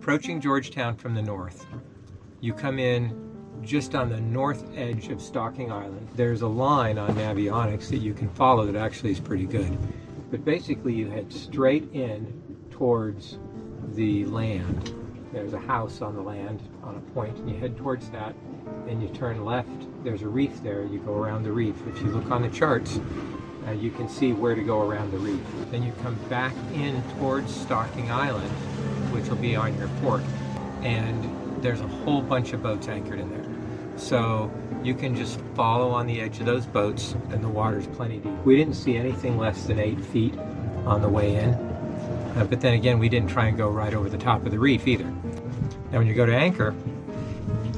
approaching Georgetown from the north, you come in just on the north edge of Stocking Island. There's a line on Navionics that you can follow that actually is pretty good. But basically you head straight in towards the land. There's a house on the land on a point, and you head towards that, and you turn left. There's a reef there. You go around the reef. If you look on the charts, you can see where to go around the reef. Then you come back in towards Stocking Island, which will be on your port, and there's a whole bunch of boats anchored in there. So you can just follow on the edge of those boats, and the water's plenty deep. We didn't see anything less than 8 feet on the way in, but then again, we didn't try and go right over the top of the reef either. Now when you go to anchor,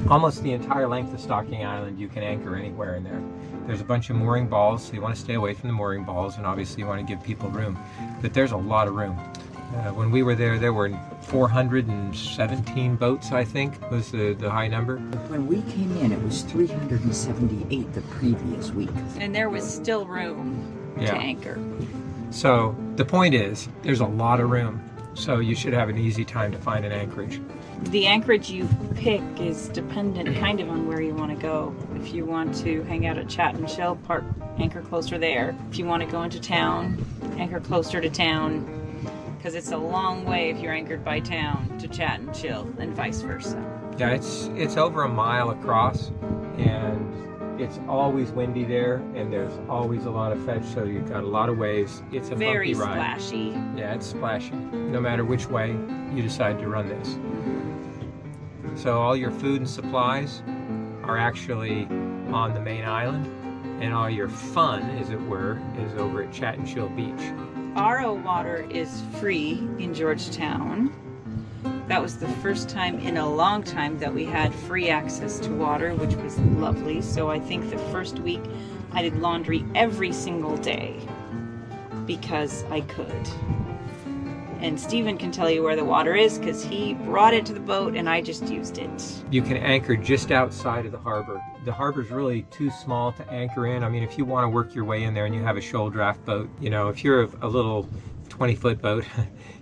almost the entire length of Stocking Island, you can anchor anywhere in there. There's a bunch of mooring balls, so you want to stay away from the mooring balls, and obviously you want to give people room. But there's a lot of room. When we were there were 417 boats, I think, was the high number. When we came in, it was 378 the previous week. And there was still room to anchor. So the point is, there's a lot of room. So you should have an easy time to find an anchorage. The anchorage you pick is dependent kind of on where you want to go. If you want to hang out at Chat and Chill, park, anchor closer there. If you want to go into town, anchor closer to town. Because it's a long way if you're anchored by town to Chat and Chill, and vice versa. Yeah, it's over a mile across, and it's always windy there, and there's always a lot of fetch, so you've got a lot of waves. It's a very bumpy ride. splashy. Yeah, it's splashy, no matter which way you decide to run this. So all your food and supplies are actually on the main island, and all your fun, as it were, is over at Chat and Chill Beach. RO water is free in Georgetown. That was the first time in a long time that we had free access to water, which was lovely. So I think the first week I did laundry every single day because I could. And Stephen can tell you where the water is because he brought it to the boat and I just used it. You can anchor just outside of the harbor. The harbor's really too small to anchor in. I mean, if you want to work your way in there and you have a shoal draft boat, you know, if you're a little 20-foot boat,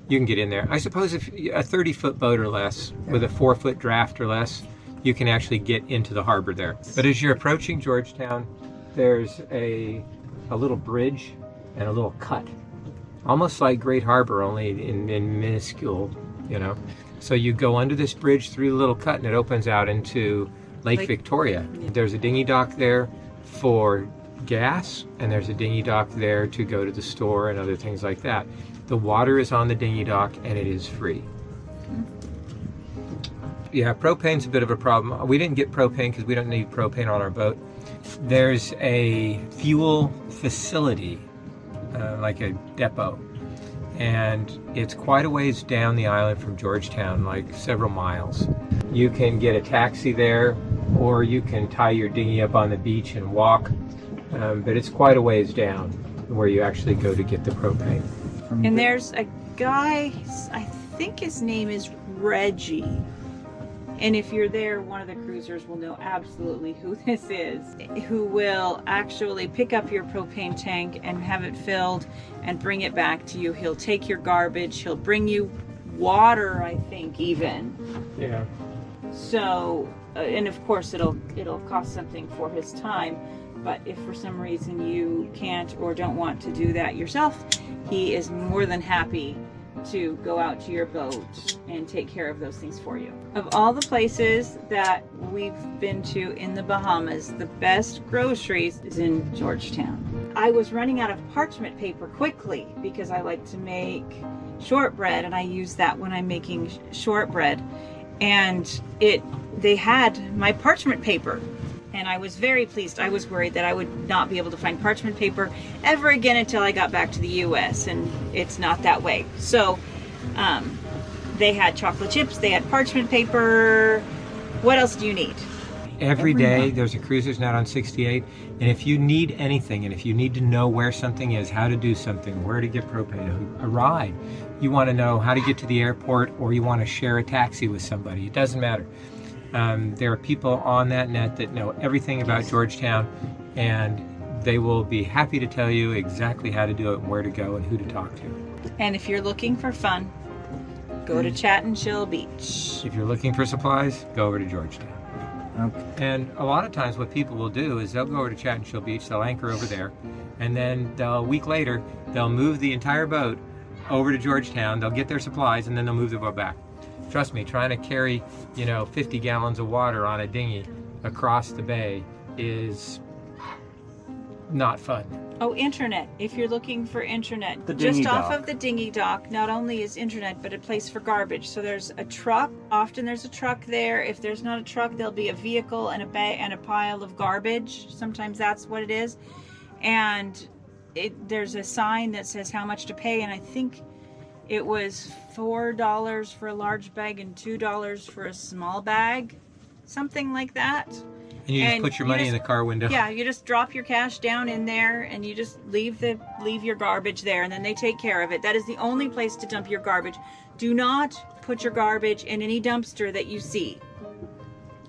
you can get in there. I suppose if a 30-foot boat or less with a 4-foot draft or less, you can actually get into the harbor there. But as you're approaching Georgetown, there's a little bridge and a little cut. Almost like Great Harbor, only in minuscule, you know. So you go under this bridge through the little cut and it opens out into Lake Victoria. There's a dinghy dock there for gas, and there's a dinghy dock there to go to the store and other things like that. The water is on the dinghy dock and it is free. Yeah, propane's a bit of a problem. We didn't get propane because we don't need propane on our boat. There's a fuel facility, like a depot, and it's quite a ways down the island from Georgetown, like several miles. You can get a taxi there, or you can tie your dinghy up on the beach and walk, but it's quite a ways down where you actually go to get the propane. And there's a guy, I think his name is Reggie. And if you're there, one of the cruisers will know absolutely who this is, who will actually pick up your propane tank and have it filled and bring it back to you. He'll take your garbage. He'll bring you water, I think, even. Yeah. So, and of course, it'll cost something for his time. But if for some reason you can't or don't want to do that yourself, he is more than happy to go out to your boat and take care of those things for you. Of all the places that we've been to in the Bahamas, the best groceries is in Georgetown. I was running out of parchment paper quickly because I like to make shortbread, and I use that when I'm making shortbread. And they had my parchment paper. And I was very pleased. I was worried that I would not be able to find parchment paper ever again until I got back to the US, and it's not that way. So they had chocolate chips, they had parchment paper. What else do you need? Every day there's a cruiser's net on 68, and if you need anything, and if you need to know where something is, how to do something, where to get propane, a ride, you want to know how to get to the airport, or you want to share a taxi with somebody, it doesn't matter. There are people on that net that know everything about Georgetown, and they will be happy to tell you exactly how to do it and where to go and who to talk to. And if you're looking for fun, Go to Chat and Chill Beach. If you're looking for supplies, go over to Georgetown. Okay. And a lot of times what people will do is they'll go over to Chat and Chill Beach, they'll anchor over there, and then a week later, they'll move the entire boat over to Georgetown, they'll get their supplies, and then they'll move the boat back. Trust me, trying to carry, 50 gallons of water on a dinghy across the bay is not fun. Oh, internet. If you're looking for internet, The dinghy just off dock. of the dinghy dock, not only is internet, but a place for garbage. So there's a truck. Often there's a truck there. If there's not a truck, there'll be a vehicle and a bag and a pile of garbage. Sometimes that's what it is. And there's a sign that says how much to pay, and I think it was $4 for a large bag and $2 for a small bag, something like that. And you just put your money in the car window. Yeah, you just drop your cash down in there and you just leave your garbage there, and then they take care of it. That is the only place to dump your garbage. Do not put your garbage in any dumpster that you see.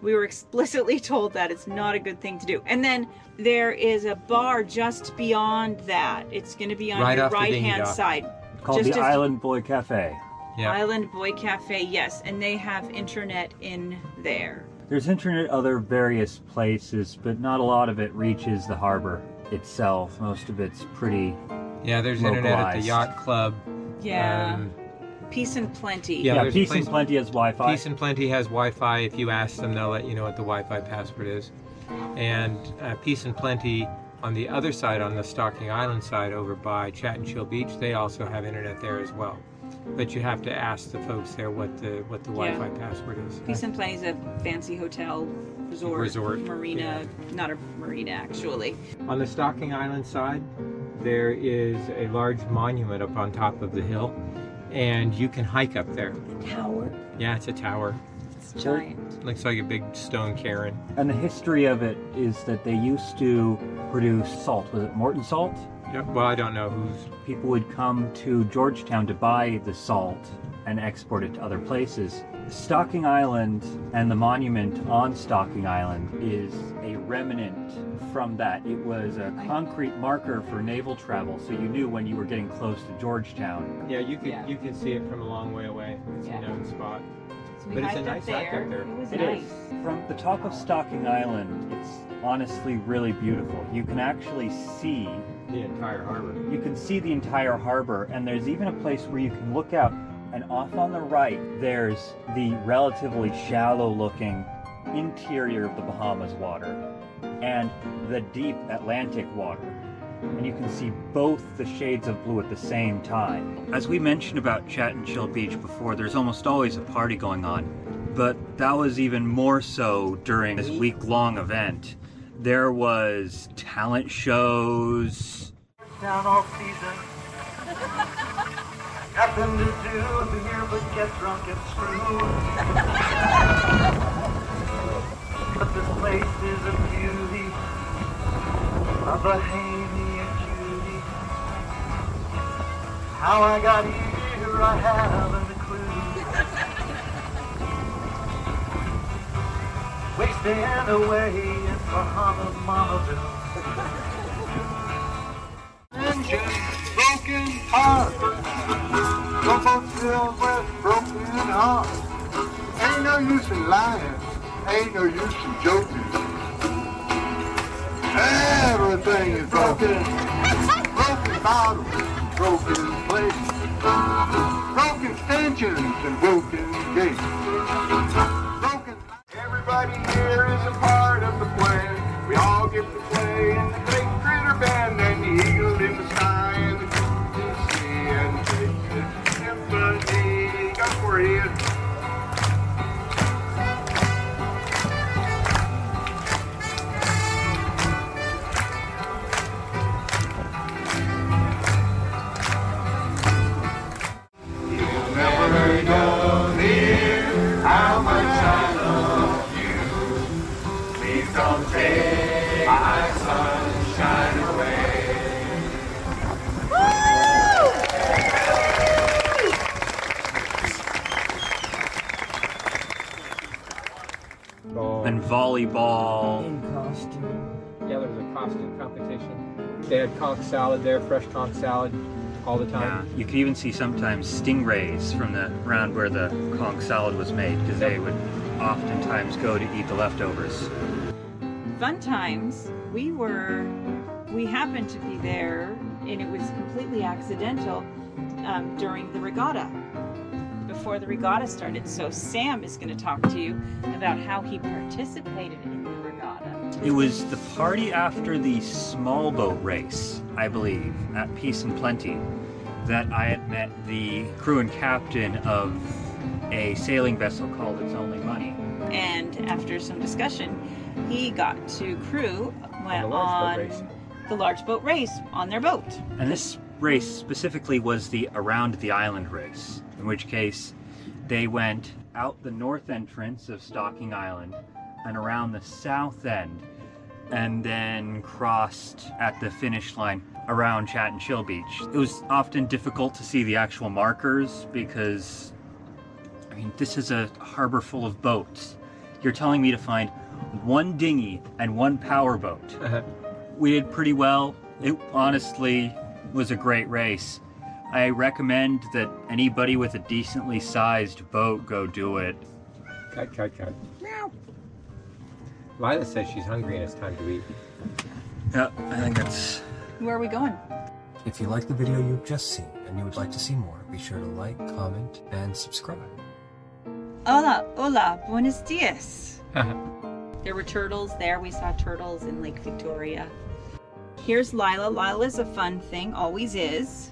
We were explicitly told that it's not a good thing to do. And then there is a bar just beyond that. It's going to be on Right your off the dinghy right-hand dock. side. Called Just the as- Island Boy Cafe. Yeah. Island Boy Cafe, yes, and they have internet in there. There's internet other various places, but not a lot of it reaches the harbor itself. Most of it's pretty Yeah, there's internet at the localized. yacht club. Yeah. Um, Peace and plenty. Yeah, Yeah, there's a Peace and place- Plenty has Wi-Fi. Peace and Plenty has Wi-Fi. If you ask them, they'll let you know what the Wi-Fi password is. And Peace and Plenty on the other side, on the Stocking Island side, over by Chat and Chill Beach, they also have internet there as well. But you have to ask the folks there what the Wi-Fi password is. Peace and Plenty is a fancy hotel, resort, marina, not a marina actually. On the Stocking Island side, there is a large monument up on top of the hill, and you can hike up there. Tower. Yeah, it's a tower. It's giant. Looks like a big stone cairn. And the history of it is that they used to produce salt. Was it Morton salt? Yeah, well, I don't know who's... People would come to Georgetown to buy the salt and export it to other places. Stocking Island and the monument on Stocking Island is a remnant from that. It was a concrete marker for naval travel, so you knew when you were getting close to Georgetown. Yeah, you can see it from a long way away. It's a known spot. So we But it's a hiked nice hike up there. It was It nice. is. From the top of Stocking Island, it's honestly really beautiful. You can actually see The entire harbor. You can see the entire harbor, and there's even a place where you can look out, and off on the right, there's the relatively shallow-looking interior of the Bahamas water and the deep Atlantic water. And you can see both the shades of blue at the same time. As we mentioned about Chat and Chill Beach before, there's almost always a party going on, but that was even more so during this week-long event. There was talent shows. Down all season. Nothing to do here but get drunk and screw. But this place is a beauty, a Bahamian beauty. How I got here, I haven't a clue. Wasting away in Bahama Mamaville. Engine, broken heart. Rowboat filled with broken hearts. Ain't no use in lying. Ain't no use in joking. Everything is broken. Broken bottles, broken plates. Broken stanchions and broken gates. Broken. Everybody here is a part of the plan. We all get to play in the great critter band and the eagle in the sky and the goose in the sea and take the symphony. Go for it, Ian. You'll never know, dear, how much I love you. Please don't take my sunshine away. And volleyball. In costume. Yeah, there was a costume competition. They had conch salad there, fresh conch salad. all the time. Yeah, you could even see sometimes stingrays from the around where the conch salad was made, because they would oftentimes go to eat the leftovers. Fun times. We happened to be there, and it was completely accidental during the regatta, before the regatta started. So Sam is going to talk to you about how he participated in the regatta. It was the party after the small boat race, I believe, at Peace and Plenty, that I had met the crew and captain of a sailing vessel called It's Only Money. And after some discussion, he got to crew On the large boat race on their boat. And this race specifically was the Around the Island race, in which case they went out the north entrance of Stocking Island and around the south end, and then crossed at the finish line around Chat and Chill Beach. It was often difficult to see the actual markers because, I mean, this is a harbor full of boats. You're telling me to find one dinghy and one power boat. We did pretty well. It honestly was a great race. I recommend that anybody with a decently sized boat go do it. Cut. Meow. Lila says she's hungry and it's time to eat. Yeah, I think that's... Where are we going? If you like the video you've just seen and you would like to see more, be sure to like, comment, and subscribe. Hola, buenos dias. There were turtles there. We saw turtles in Lake Victoria. Here's Lila. Lila's a fun thing, always is.